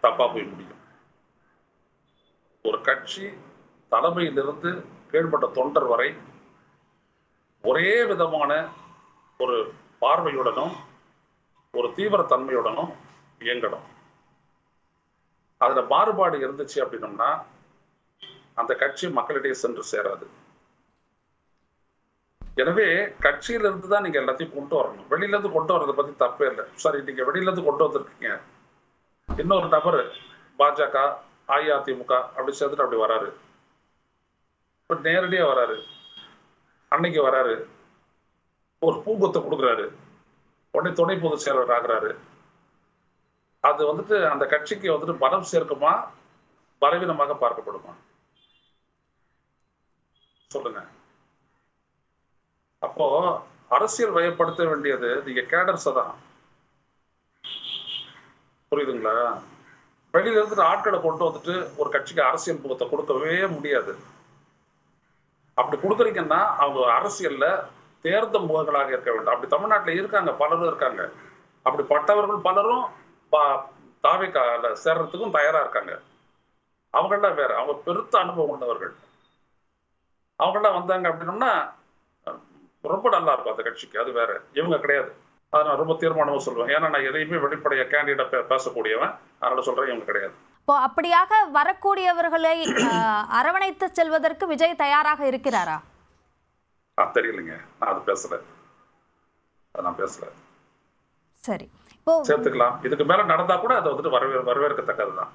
தப்பா போய் முடியும். ஒரு கட்சி தலைமையிலிருந்து கீழ்பட்ட தொண்டர் வரை ஒரே விதமான ஒரு பார்வையுடனும் ஒரு தீவிர தன்மையுடனும் இயங்கணும். அதுல மாறுபாடு இருந்துச்சு அப்படின்னம்னா அந்த கட்சி மக்களிடையே சென்று சேராது. எனவே கட்சியில இருந்து தான் நீங்க எல்லாத்தையும் கொண்டு வரணும். வெளியில இருந்து கொண்டு வரதை பத்தி தப்பே இல்லை. சரி, நீங்க வெளியில இருந்து கொண்டு வந்திருக்கீங்க, இன்னொரு நபர் பாஜக அஇஅதிமுக அப்படி சேர்த்துட்டு அப்படி வராரு, நேரடியா வராரு, அன்னைக்கு வராரு, ஒரு பூங்கொத்தை கொடுக்குறாரு, உடனே துணை பொதுச் செயலர் ஆகிறாரு. அது வந்துட்டு அந்த கட்சிக்கு வந்துட்டு பலம் சேர்க்குமா பலவீனமாக பார்க்கப்படுமா சொல்லுங்க? அப்போ அரசியல் வயப்படுத்த வேண்டியது நீங்க கேடர்ஸ் தான். புரியுதுங்களா? வெளியில இருந்து ஆட்களை கொண்டு வந்துட்டு ஒரு கட்சிக்கு அரசியல் முகத்தை கொடுக்கவே முடியாது. அப்படி கொடுக்குறீங்கன்னா அவங்க அரசியல்ல தேர்ந்த முகங்களாக இருக்க வேண்டும். அப்படி தமிழ்நாட்டில் இருக்காங்க, பலரும் இருக்காங்க. அப்படிப்பட்டவர்கள் பலரும் தாவேக்கால சேர்றதுக்கும் தயாரா இருக்காங்க. அவங்கெல்லாம் வேற, அவங்க பெருத்த அனுபவம் உள்ளவர்கள். அவங்கெல்லாம் வந்தாங்க அப்படின்னோம்னா ரொம்ப நல்லா இருக்கும் அந்த கட்சிக்கு. அது வேற, இவங்க கிடையாது. அதை நான் ரொம்ப தீர்மானமா சொல்லுவேன். ஏன்னா நான் எதையுமே வெளிப்படைய கேண்டிடேட்டா பேசக்கூடியவன், அதனால சொல்றேன் இவங்க கிடையாது. இப்போ அப்படியாக வரக்கூடியவர்களை அரவணைத்து செல்வதற்கு விஜய் தயாராக இருக்கிறாரா? தெரியலைங்க, நான் அது பேசல, அதை நான் பேசல. சரி, இப்போ சேர்த்துக்கலாம். இதுக்கு மேல நடந்தா கூட அதை வந்துட்டு வரவேற்கத்தக்கதுதான்.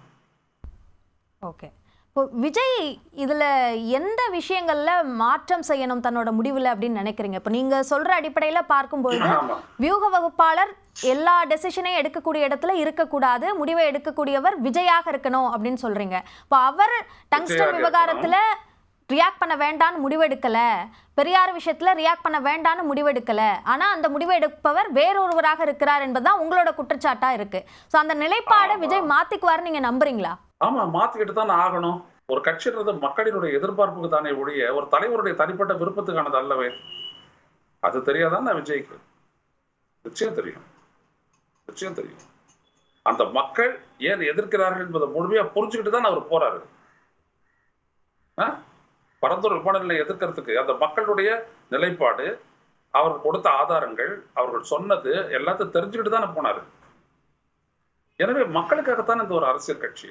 ஓகே. இப்போ விஜய் இதுல எந்த விஷயங்கள்ல மாற்றம் செய்யணும் தன்னோட முடிவுல அப்படின்னு நினைக்கிறீங்க? இப்போ நீங்க சொல்ற அடிப்படையில பார்க்கும்போது வியூக வகுப்பாளர் எல்லா டெசிஷனையும் எடுக்கக்கூடிய இடத்துல இருக்கக்கூடாது, முடிவை எடுக்கக்கூடியவர் விஜயாக இருக்கணும் அப்படின்னு சொல்றீங்க. இப்போ அவர் டங்ஸ்டன் விவகாரத்துல ரியாக்ட் பண்ண வேண்டான்னு முடிவெடுக்கல, பெரியார் விஷயத்துல ரியாக்ட் பண்ண வேண்டான்னு முடிவெடுக்கல, ஆனா அந்த முடிவை எடுப்பவர் வேறொருவராக இருக்கிறார் என்பதுதான் உங்களோட குற்றச்சாட்டா இருக்கு. ஸோ அந்த நிலைப்பாடை விஜய் மாத்திக்குவாரு நீங்க நம்புறீங்களா? ஆமா, மாத்திக்கிட்டு தான் ஆகணும். ஒரு கட்சின்றது மக்களினுடைய எதிர்பார்ப்புக்கு தானே ஒழிய ஒரு தலைவருடைய தனிப்பட்ட விருப்பத்துக்கானது அல்லவே. அது தெரியாதான் விஜய்க்கு? நிச்சயம் தெரியும், நிச்சயம் தெரியும். அந்த மக்கள் ஏன் எதிர்க்கிறார்கள் என்பதை முழுமையா புரிஞ்சுக்கிட்டு தான் அவர் போறாரு. பரந்தூர் விமான நிலையம் எதிர்க்கிறதுக்கு அந்த மக்களுடைய நிலைப்பாடு, அவர்கள் கொடுத்த ஆதாரங்கள், அவர்கள் சொன்னது எல்லாத்தையும் தெரிஞ்சுக்கிட்டு தானே போனாரு. எனவே மக்களுக்காகத்தான் இந்த ஒரு அரசியல் கட்சி.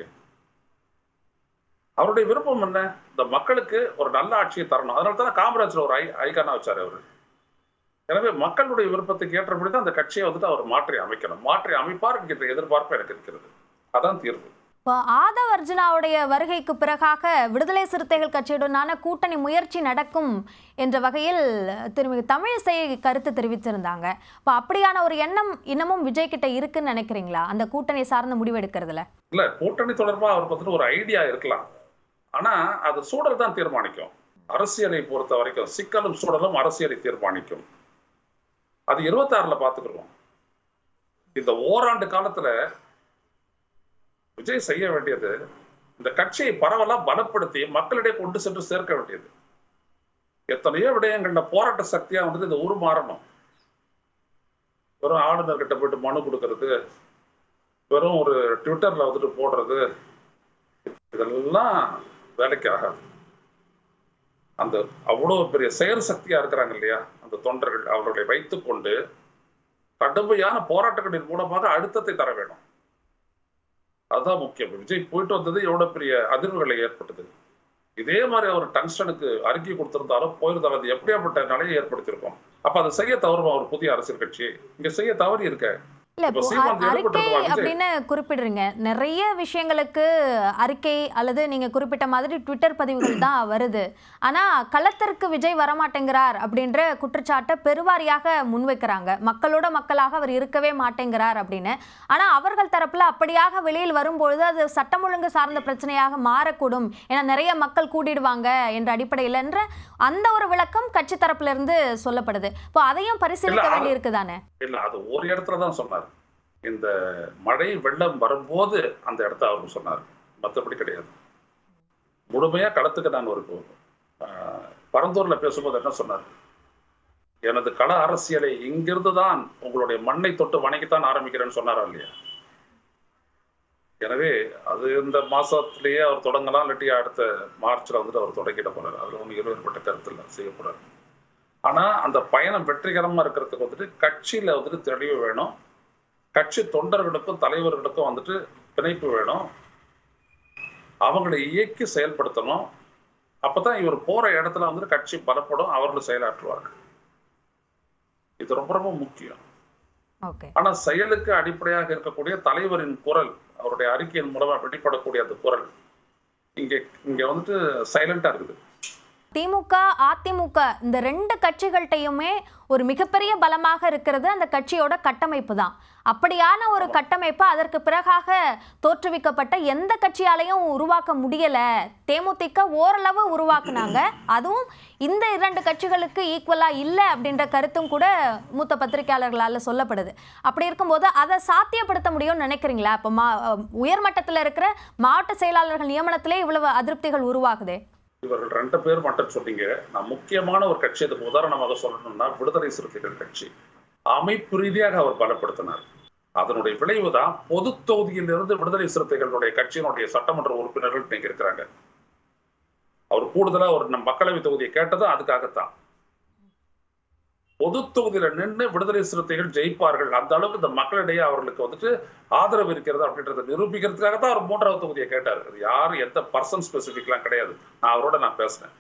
அவருடைய விருப்பம் என்ன? இந்த மக்களுக்கு ஒரு நல்ல ஆட்சியை தரணும். அதனால தான் காமராஜர் ஒரு ஐகானா வச்சாரு அவரு. எனவே மக்களுடைய விருப்பத்துக்கு ஏற்றபடிதான் அந்த கட்சியை வந்துட்டு அவர் மாற்றி அமைக்கணும். மாற்றி அமைப்பார் என்கிற எதிர்பார்ப்பு எனக்கு இருக்கிறது. அதான் தீர்வு. இப்போ ஆதவ் அர்ஜுனாவுடைய வருகைக்கு பிறகாக விடுதலை சிறுத்தைகள் கட்சியுடனான கூட்டணி முயற்சி நடக்கும் என்ற வகையில் திரும்பி தமிழிசை கருத்து தெரிவிச்சிருந்தாங்க. இப்போ அப்படியான ஒரு எண்ணம் இன்னமும் விஜய் கிட்ட இருக்குன்னு நினைக்கிறீங்களா அந்த கூட்டணி சார்ந்த முடிவெடுக்கிறதுல? இல்ல, கூட்டணி தொடர்பா அவருக்கு வந்துட்டு ஒரு ஐடியா இருக்கலாம். ஆனா அது சூழல் தான் தீர்மானிக்கும். அரசியலை பொறுத்த வரைக்கும் சிக்கலும் சூழலும் அரசியலை தீர்மானிக்கும். அது 26ல பாத்துக்கிறோம். இந்த ஓராண்டு காலத்துல விஜய் செய்ய வேண்டியது இந்த கட்சியை பரவலா பலப்படுத்தி மக்களிடையே கொண்டு சென்று சேர்க்க வேண்டியது. எத்தனையோ விடயங்கள்ல போராட்ட சக்தியா வந்துட்டு இந்த உருமாறணும். வெறும் ஆளுநர் கிட்ட போயிட்டு மனு கொடுக்கறது, வெறும் ஒரு ட்விட்டர்ல வந்துட்டு போடுறது, இதெல்லாம் வேலைக்கு ஆகாது. அந்த அவ்வளவு பெரிய செயல் சக்தியா இருக்கிறாங்க இல்லையா அந்த தொண்டர்கள், அவர்களை வைத்துக் கொண்டு கடுமையான போராட்டங்களின் மூலமாக அழுத்தத்தை தர வேணும். அதுதான் முக்கியம். விஜய் போயிட்டு வந்தது எவ்வளவு பெரிய அதிர்வுகளை ஏற்பட்டது. இதே மாதிரி அவர் டங்ஸ்டனுக்கு அறிக்கை கொடுத்திருந்தாலும் போயிருந்தாலும் அது எப்படியாப்பட்ட நிலையை ஏற்படுத்தியிருக்கோம். அப்ப அதை செய்ய தவறுமா ஒரு புதிய அரசியல் கட்சி? இங்க செய்ய தவறி இருக்க. இல்ல, அறிக்கை அப்படின்னு குறிப்பிடுறீங்க, நிறைய விஷயங்களுக்கு அறிக்கை அல்லது நீங்க குறிப்பிட்ட மாதிரி ட்விட்டர் பதிவுகள் தான் வருது. ஆனா களத்திற்கு விஜய் வரமாட்டேங்கிறார் அப்படின்ற குற்றச்சாட்டை பெருவாரியாக முன்வைக்கிறாங்க. மக்களோட மக்களாக அவர் இருக்கவே மாட்டேங்கிறார் அப்படின்னு. ஆனா அவர்கள் தரப்புல அப்படியாக வெளியில் வரும்பொழுது அது சட்டம் ஒழுங்கு சார்ந்த பிரச்சனையாக மாறக்கூடும், ஏன்னா நிறைய மக்கள் கூடிடுவாங்க என்ற அடிப்படையில் என்ற அந்த ஒரு விளக்கம் கட்சி தரப்புல இருந்து சொல்லப்படுது. இப்போ அதையும் பரிசீலிக்க வேண்டி இருக்குதானே? இல்ல, அது ஒரு இடத்துலதான் சொன்னார். இந்த மழை வெள்ளம் வரும்போது அந்த இடத்த அவர் சொன்னார், மற்றபடி கிடையாது. முழுமையா களத்துக்கு நான் ஒரு பரந்தூர்ல பேசும்போது என்ன சொன்னார்? எனது கள அரசியலை இங்கிருந்துதான் உங்களுடைய மண்ணை தொட்டு வணங்கித்தான் ஆரம்பிக்கிறேன்னு சொன்னாரா இல்லையா? எனவே அது இந்த மாசத்திலேயே அவர் தொடங்கலாம், இல்லாட்டி அடுத்த மார்ச்ல வந்துட்டு அவர் தொடங்கிட போறாரு. அதுல ஒண்ணு ஏற்பட்ட கருத்து இல்லை, செய்ய போறாரு. ஆனா அந்த பயணம் வெற்றிகரமா இருக்கிறதுக்கு வந்துட்டு கட்சியில வந்துட்டு தெளிவு வேணும். கட்சி தொண்டர்களுக்கும் தலைவர்களுக்கும் வந்துட்டு பிணைப்பு வேணும். அவங்களை இயக்கி செயல்படுத்தணும். அப்பதான் இவர் போற இடத்துல வந்துட்டு கட்சி பலப்படும், அவர்கள் செயலாற்றுவார்கள். இது ரொம்ப ரொம்ப முக்கியம். ஆனா செயலுக்கு அடிப்படையாக இருக்கக்கூடிய தலைவரின் குரல், அவருடைய அறிக்கையின் மூலமா வெளிப்படக்கூடிய அந்த குரல் இங்க வந்துட்டு சைலண்டா இருக்குது. திமுக அதிமுக இந்த ரெண்டு கட்சிகள்கிட்டையுமே ஒரு மிகப்பெரிய பலமாக இருக்கிறது அந்த கட்சியோட கட்டமைப்பு தான். அப்படியான ஒரு கட்டமைப்பு அதற்கு பிறகாக தோற்றுவிக்கப்பட்ட எந்த கட்சியாலையும் உருவாக்க முடியல. தேமுதிக ஓரளவு உருவாக்குனாங்க, அதுவும் இந்த இரண்டு கட்சிகளுக்கு ஈக்குவலா இல்லை அப்படின்ற கருத்தும் கூட மூத்த பத்திரிகையாளர்களால் சொல்லப்படுது. அப்படி இருக்கும்போது அதை சாத்தியப்படுத்த முடியும்னு நினைக்கிறீங்களா? இப்போ உயர்மட்டத்தில் இருக்கிற மாவட்ட செயலாளர்கள் நியமனத்திலே இவ்வளவு அதிருப்திகள் உருவாகுதே. இவர்கள் 2 பேர் மட்டும் சொன்னீங்க. நான் முக்கியமான ஒரு கட்சி அதுக்கு உதாரணமாக சொல்லணும்னா விடுதலை சிறுத்தைகள் கட்சி அமைப்பு ரீதியாக அவர் பலப்படுத்தினார். அதனுடைய விளைவுதான் பொது தொகுதியிலிருந்து விடுதலை சிறுத்தைகளுடைய கட்சியினுடைய சட்டமன்ற உறுப்பினர்கள் இன்னைக்கு இருக்கிறாங்க. அவர் கூடுதலா ஒரு மக்களவை தொகுதியை கேட்டதும் அதுக்காகத்தான். பொது தொகுதியில நின்று விடுதலை சிறுத்தைகள் ஜெயிப்பார்கள், அந்த அளவுக்கு இந்த மக்களிடையே அவர்களுக்கு வந்துட்டு ஆதரவு இருக்கிறது அப்படின்றத நிரூபிக்கிறதுக்காக தான் அவர் 3வது தொகுதியை கேட்டார். அது யாரும் எந்த பர்சன் ஸ்பெசிபிக்லாம் கிடையாது. அவரோட நான் பேசினேன்.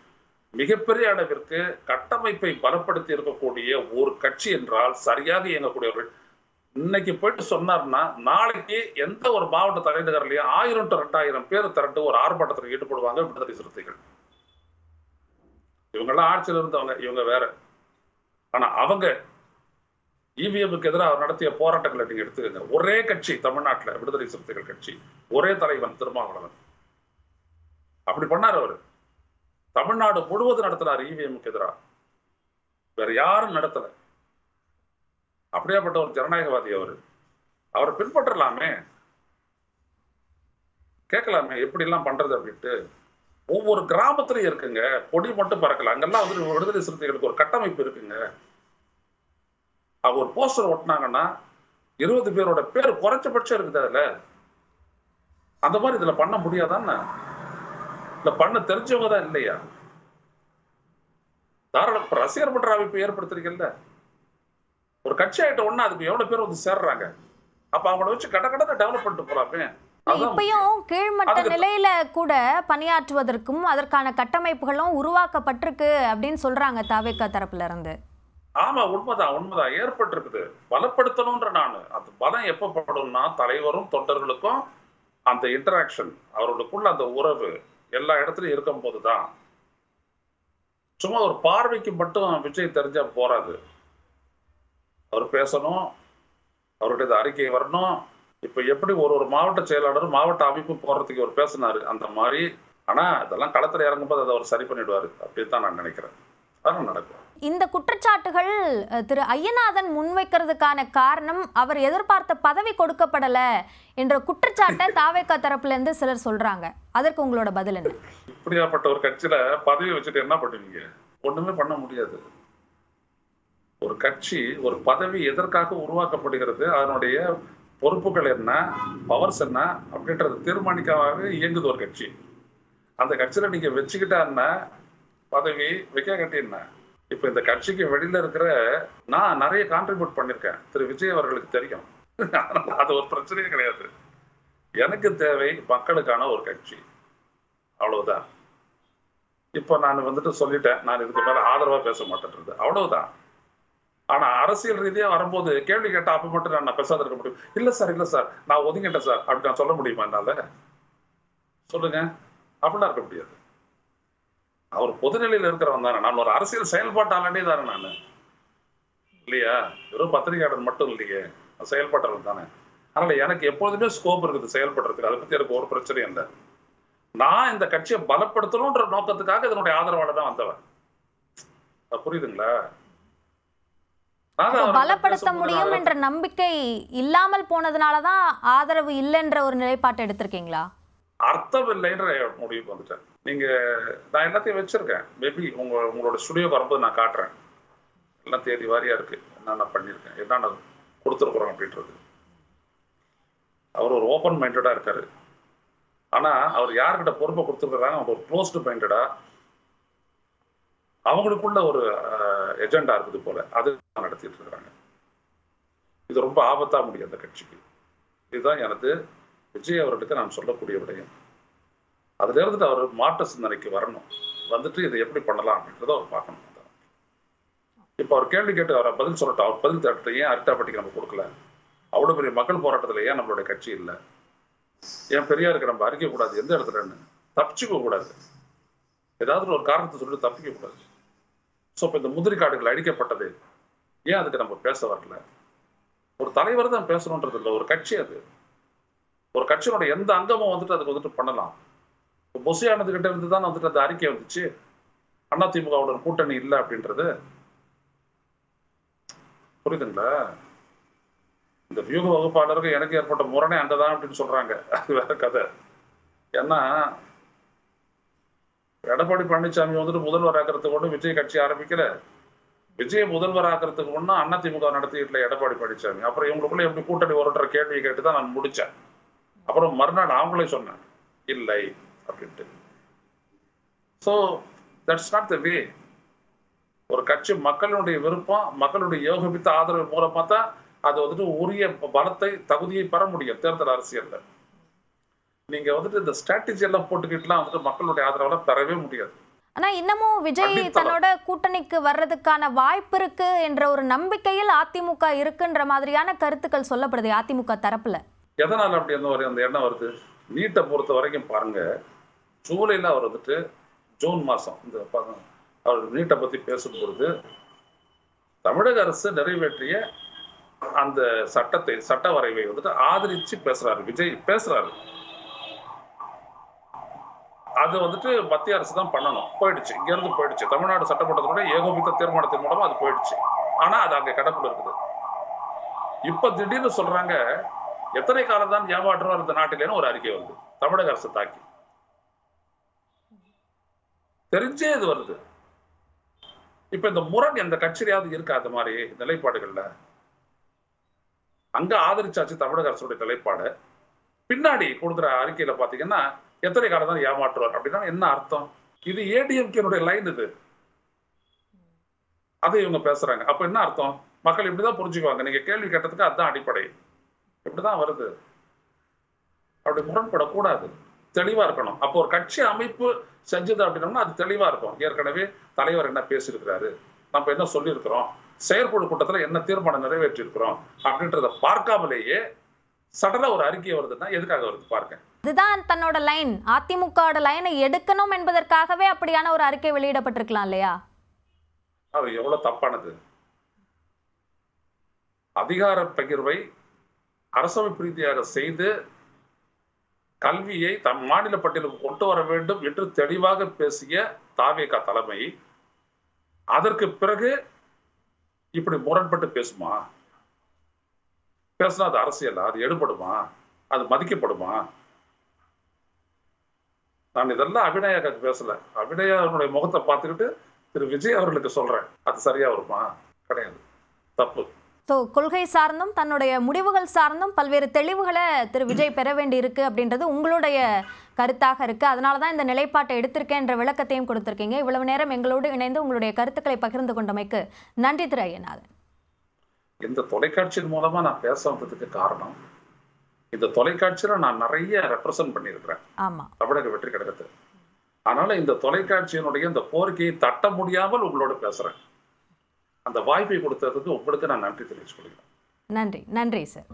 மிகப்பெரிய அளவிற்கு கட்டமைப்பை பலப்படுத்தி இருக்கக்கூடிய ஒரு கட்சி என்றால் சரியாக இயங்கக்கூடியவர்கள். இன்னைக்கு போயிட்டு சொன்னார்னா நாளைக்கு எந்த ஒரு மாவட்ட தலைநகர்லயும் 1000 to 2000 பேர் திரண்டு ஒரு ஆர்ப்பாட்டத்தில் ஈடுபடுவாங்க விடுதலை சிறுத்தைகள். இவங்கெல்லாம் ஆட்சியில் இருந்தவங்க, இவங்க வேற. ஆனா அவங்க இவிஎம்க்கு எதிராக அவர் நடத்திய போராட்டங்களை நீங்க எடுத்துக்கங்க. ஒரே கட்சி தமிழ்நாட்டில் விடுதலை சிறுத்தைகள் கட்சி, ஒரே தலைவன் திருமாவளவன். அப்படி பண்ணார் அவரு. தமிழ்நாடு முழுவதும் நடத்தினார் இவிஎம்க்கு எதிராக. வேற யாரும் நடத்தல. அப்படியாப்பட்ட ஒரு ஜனநாயகவாதி அவரு. அவரை பின்பற்றலாமே, கேட்கலாமே எப்படி எல்லாம் பண்றது அப்படின்ட்டு. ஒவ்வொரு கிராமத்திலையும் இருக்குங்க, கொடி மட்டும் பறக்கல. அங்கெல்லாம் வந்து விடுதலை சிறுத்தைகளுக்கு ஒரு கட்டமைப்பு இருக்குங்க. அவங்க ஒரு போஸ்டர் ஒட்டினாங்கன்னா 20 பேரோட பேர் குறைஞ்சபட்சம் இருக்குது அதுல. அந்த மாதிரி இதுல பண்ண முடியாதான்னு, இல்ல பண்ண தெரிஞ்சவங்க தான் இல்லையா? தாராள ரசிகர் மன்ற அமைப்பு ஏற்படுத்துறீங்கல்ல, ஒரு கட்சி ஆயிட்ட உடனே அதுக்கு எவ்வளவு பேர் வந்து சேர்றாங்க. அப்ப அவங்கள வச்சு கடை டெவலப் பண்ணிட்டு போலாமே. இப்பயும் கீழ்மட்ட நிலையில கூட பணியாற்றுவதற்கும் அதற்கான கட்டமைப்புகளும் உருவாக்கப்பட்டிருக்கு அப்படின்னு சொல்றாங்க தாவேகா தரப்புல இருந்து. ஆமா, உண்மைதான் ஏற்பட்டிருக்குது. பலப்படுத்தணும்ன்ற நான் அந்த பலம் எப்ப படும்னா தலைவரும் தொண்டர்களுக்கும் அந்த இன்டராக்ஷன், அவர்களுக்குள்ள அந்த உறவு எல்லா இடத்துலயும் இருக்கும் போதுதான். சும்மா ஒரு பார்வைக்கு மட்டும் விஜய் தெரிஞ்சா போறாது. அவர் பேசணும், அவருடைய அறிக்கை வரணும். இப்ப எப்படி ஒரு மாவட்ட செயலாளர் மாவட்ட அமைப்பு போறதுக்கு அவர் பேசினாரு அந்த மாதிரி. ஆனா இதெல்லாம் களத்துல இறங்கும்போது அதை அவர் சரி பண்ணிடுவாரு அப்படின்னு தான் நான் நினைக்கிறேன். அதான் நடக்கும். இந்த குற்றச்சாட்டுகள் திரு ஐயநாதன் முன்வைக்கிறதுக்கான காரணம் அவர் எதிர்பார்த்த பதவி கொடுக்கப்படல என்ற குற்றச்சாட்டை தாவேகா தரப்புல இருந்து சிலர் சொல்றாங்க. அதற்கு உங்களோட பதில் என்ன? இப்படியாப்பட்ட ஒரு கட்சியில பதவி வச்சுட்டு என்ன பண்ணுவீங்க? ஒண்ணுமே பண்ண முடியாது. ஒரு கட்சி, ஒரு பதவி எதற்காக உருவாக்கப்படுகிறது, அதனுடைய பொறுப்புகள் என்ன, பவர்ஸ் என்ன அப்படின்றது தீர்மானிக்காம இயங்குது ஒரு கட்சி. அந்த கட்சியில நீங்க வச்சுக்கிட்டா பதவி வைக்க கட்டினா. இப்ப இந்த கட்சிக்கு வெளியில இருக்கிற நான் நிறைய கான்ட்ரிபியூட் பண்ணிருக்கேன், திரு விஜய் அவர்களுக்கு தெரியும். அது ஒரு பிரச்சனையே கிடையாது. எனக்கு தேவை மக்களுக்கான ஒரு கட்சி, அவ்வளவுதான். இப்ப நான் வந்துட்டு சொல்லிட்டேன், நான் இதுக்கு மேல ஆதரவா பேச மாட்டேன்றது, அவ்வளவுதான். ஆனா அரசியல் ரீதியா வரும்போது கேள்வி கேட்டா அப்ப மட்டும் நான் பேசாத இருக்க முடியும். இல்ல சார் நான் ஒதுங்கிட்டேன் சார் அப்படி நான் சொல்ல முடியுமா என்னால? சொல்லுங்க. அப்படிலாம் இருக்க முடியாது. அவர் பொதுநிலையில இருக்கிறவன் தானே, நான் ஒரு அரசியல் செயல்பாட்டாளனே தானே நானு, இல்லையா? வெறும் பத்திரிகையாளர் மட்டும் இல்லையே, செயல்பாட்டாளர் தானே. அதனால எனக்கு எப்போதுமே ஸ்கோப் இருக்குது செயல்படுறதுக்கு. அதை பத்தி எனக்கு ஒரு பிரச்சனையும் இல்லை. நான் இந்த கட்சியை பலப்படுத்தணும்ன்ற நோக்கத்துக்காக இதனுடைய ஆதரவாளர் தான் வந்தவன். புரியுதுங்களா? பலப்படுத்த முடியும் என்ற நம்பிக்கை இல்லாமல் போனதுனாலதான் ஆதரவு இல்லைன்ற ஒரு நிலைப்பாட்டை எடுத்திருக்கீங்களா? அர்த்தம் இல்லைன்ற முடிவுக்கு வந்துட்டேன். நீங்க நான் எல்லாத்தையும் வச்சிருக்கேன். மேபி உங்களோட ஸ்டுடியோக்கு வரும்போது நான் காட்டுறேன். எல்லாம் தேதி வாரியா இருக்கு, என்னென்ன பண்ணிருக்கேன், என்னென்ன கொடுத்துருக்குறோம் அப்படின்றது. அவர் ஒரு ஓப்பன் மைண்டடா இருக்காரு. ஆனா அவர் யாருக்கிட்ட பொறுப்பை கொடுத்துருக்காங்க, அவங்க ஒரு க்ளோஸ்டு மைண்டடா, அவங்களுக்குள்ள ஒரு எஜெண்டா இருக்குது போல, அது நடத்திட்டு இருக்காங்க. இது ரொம்ப ஆபத்தா முடியும் அந்த கட்சிக்கு. இதுதான் எனது விஜய் அவர்களுக்கு நான் சொல்லக்கூடிய விடயம். அதுல இருந்துட்டு அவர் மாற்று சிந்தனைக்கு வரணும். வந்துட்டு இதை எப்படி பண்ணலாம் அப்படின்றத அவர் பார்க்கணும். இப்ப அவர் கேள்வி கேட்டு அவரை பதில் சொல்லட்டும். அவர் பதில் தேட்டு ஏன் அரிட்டாப்பட்டிக்கு நம்ம கொடுக்கல, அவ்வளவு பெரிய மக்கள் போராட்டத்துல ஏன் நம்மளுடைய கட்சி இல்லை, ஏன் பெரியாருக்கு நம்ம அறிக்க கூடாது, எந்த இடத்துலன்னு தப்பிச்சுக்க கூடாது, ஏதாவது ஒரு காரணத்தை சொல்லிட்டு தப்பிக்க கூடாது. ஸோ இப்போ இந்த முதிரி காடுகள் அழிக்கப்பட்டது ஏன் அதுக்கு நம்ம பேச வரல? ஒரு தலைவர் தான் பேசணுன்றது இல்லை, ஒரு கட்சி. அது ஒரு கட்சியோட எந்த அங்கமும் வந்துட்டு அதுக்கு வந்துட்டு பண்ணலாம். பொசியானது கிட்ட இருந்து தான் வந்துட்டு அந்த அறிக்கை வந்துச்சு, அதிமுகவோட கூட்டணி இல்லை அப்படின்றது. புரியுதுங்களா? இந்த வியூக வகுப்பாளருக்கு எனக்கு ஏற்பட்ட முரணே அங்கதான் அப்படின்னு சொல்றாங்க. அது வேற கதை. ஏன்னா எடப்பாடி பழனிசாமி வந்துட்டு முதல்வர் ஆக்கிறதுக்கு ஒன்றும் விஜய் கட்சி ஆரம்பிக்கல. விஜய் முதல்வர் ஆக்கிறதுக்கு ஒன்றும் அதிமுக நடத்திட்டு எடப்பாடி பழனிசாமி. அப்புறம் இவங்களுக்குள்ள எப்படி கூட்டணி வருன்ற கேள்வியை கேட்டுதான் நான் முடிச்சேன். அப்புறம் மறுநாள் அவங்களே சொன்னேன் இல்லை அப்படின்ட்டு. ஸோ தட்ஸ் நாட் த வே. ஒரு கட்சி மக்களுடைய விருப்பம், மக்களுடைய யோகபித்த ஆதரவு மூலமா தான் அது வந்துட்டு உரிய பலத்தை, தகுதியை பெற முடியும் தேர்தல் அரசியல்ல. நீங்க வந்துட்டு இந்த ஸ்ட்ராட்டஜி எல்லாம் போட்டுக்கிட்டுலாம் வந்துட்டு மக்களுடைய ஆதரவெல்லாம் பெறவே முடியாது. ஆனா இன்னமும் விஜய் அடித்தளம். தன்னோட கூட்டணிக்கு வர்றதுக்கான வாய்ப்பு இருக்கு என்ற ஒரு நம்பிக்கையில் அதிமுக இருக்குன்ற மாதிரியான கருத்துக்கள் சொல்லப்படுது அதிமுக தரப்புல. எதனால அப்படி அந்த எண்ணம் வருது? நீட்டை பொறுத்த வரைக்கும் பாருங்க, ஜூலைல அவர் வந்துட்டு ஜூன் மாசம் இந்த அவர் நீட்டை பத்தி பேசும்பொழுது தமிழக அரசு நிறைவேற்றிய அந்த சட்ட வரைவை வந்துட்டு ஆதரிச்சு பேசுறாரு. விஜய் பேசுறாரு. அது வந்துட்டு மத்திய அரசு தான் பண்ணணும். போயிடுச்சு, இங்க இருந்து போயிடுச்சு. தமிழ்நாடு சட்டமன்றத்தினுடைய ஏகோபித்த தீர்மானத்தின் மூலமா அது போயிடுச்சு. ஆனா அது அங்க கிடப்புல இருக்குது. இப்ப திடீர்னு சொல்றாங்க, எத்தனை காலம் தான் ஏமாற்றுவார் இந்த நாட்டிலேன்னு ஒரு அறிக்கை வருது தமிழக அரசு தாக்கி. தெரிஞ்சே இது வருது. இப்ப இந்த முரண் எந்த கட்சியிலாவது இருக்கா? அந்த மாதிரி நிலைப்பாடுகள்ல அங்க ஆதரிச்சாச்சு தமிழக அரசுடைய நிலைப்பாடு. பின்னாடி கொடுக்குற அறிக்கையில பாத்தீங்கன்னா எத்தனை காலம் தான் ஏமாற்றுவார் அப்படின்னா என்ன அர்த்தம்? இது ஏடிஎம்கேனுடைய லைன். இது அதை இவங்க பேசுறாங்க. அப்ப என்ன அர்த்தம்? மக்கள் இப்படிதான் புரிஞ்சுக்குவாங்க. நீங்க கேள்வி கேட்டதுக்கு அதுதான் அடிப்படை. இப்படிதான் வருது. அப்படி முரண்படக்கூடாது, தெளிவா இருக்கணும். அப்போ ஒரு கட்சி அமைப்பு செஞ்சது அப்படின்னோம்னா அது தெளிவா இருக்கும். ஏற்கனவே தலைவர் என்ன பேசியிருக்கிறாரு, நம்ம என்ன சொல்லியிருக்கிறோம், செயற்குழு கூட்டத்துல என்ன தீர்மானம் நிறைவேற்றி இருக்கிறோம் அப்படின்றத பார்க்காமலேயே சடனா ஒரு அறிக்கை வருதுன்னா எதுக்காக வருது பாருங்க. இதுதான் தன்னோட லைன், அதிமுக லைனை எடுக்கணும் என்பதற்காகவே அப்படியான ஒரு அறிக்கை வெளியிடப்பட்டிருக்கலாம் இல்லையா? அது எவ்வளவு தப்பானது. அதிகார பகிர்வை அரசமைப்பு ரீதியாக செய்து கல்வியை தம் மாநில பட்டியலுக்கு கொண்டு வர வேண்டும் என்று தெளிவாக பேசிய தாவேகா தலைமை அதற்கு பிறகு இப்படி முரண்பட்டு பேசுமா? பேசினா அது அரசியலா? அது எடுபடுமா? அது மதிக்கப்படுமா? நான் இதெல்லாம் அபிநயாக்கு பேசல. அபிநயாவுடைய முகத்தை பார்த்துக்கிட்டு திரு விஜய் அவர்களுக்கு சொல்றேன். அது சரியா வருமா? கிடையாது, தப்பு. கொள்கை சார்ந்தும் தன்னுடைய முடிவுகள் சார்ந்தும் பல்வேறு தெளிவுகளை திரு விஜய் பெற வேண்டி இருக்கு அப்படின்றது உங்களுடைய கருத்தாக இருக்கு. அதனால தான் இந்த நிலைப்பாட்டை எடுத்திருக்கேன் என்ற விளக்கத்தையும் கொடுத்திருக்கீங்க. இவ்வளவு நேரம் எங்களோடு இணைந்து உங்களுடைய கருத்துக்களை பகிர்ந்து கொண்டமைக்கு நன்றி திரு ஐயநாதன். இந்த தொலைக்காட்சியின் மூலமா நான் பேச வந்ததுக்கு காரணம், இந்த தொலைக்காட்சியில நான் நிறைய ரெப்ரசன்ட் பண்ணியிருக்கிறேன். ஆமா, தமிழக வெற்றி கழகத்தை. அதனால இந்த தொலைக்காட்சியினுடைய இந்த கோரிக்கையை தட்ட முடியாமல் உங்களோட பேசுறேன். அந்த வாய்ப்பை கொடுத்ததுக்கு உங்களுக்கு நான் நன்றி தெரிவித்துக் கொள்கிறேன். நன்றி. நன்றி சார்.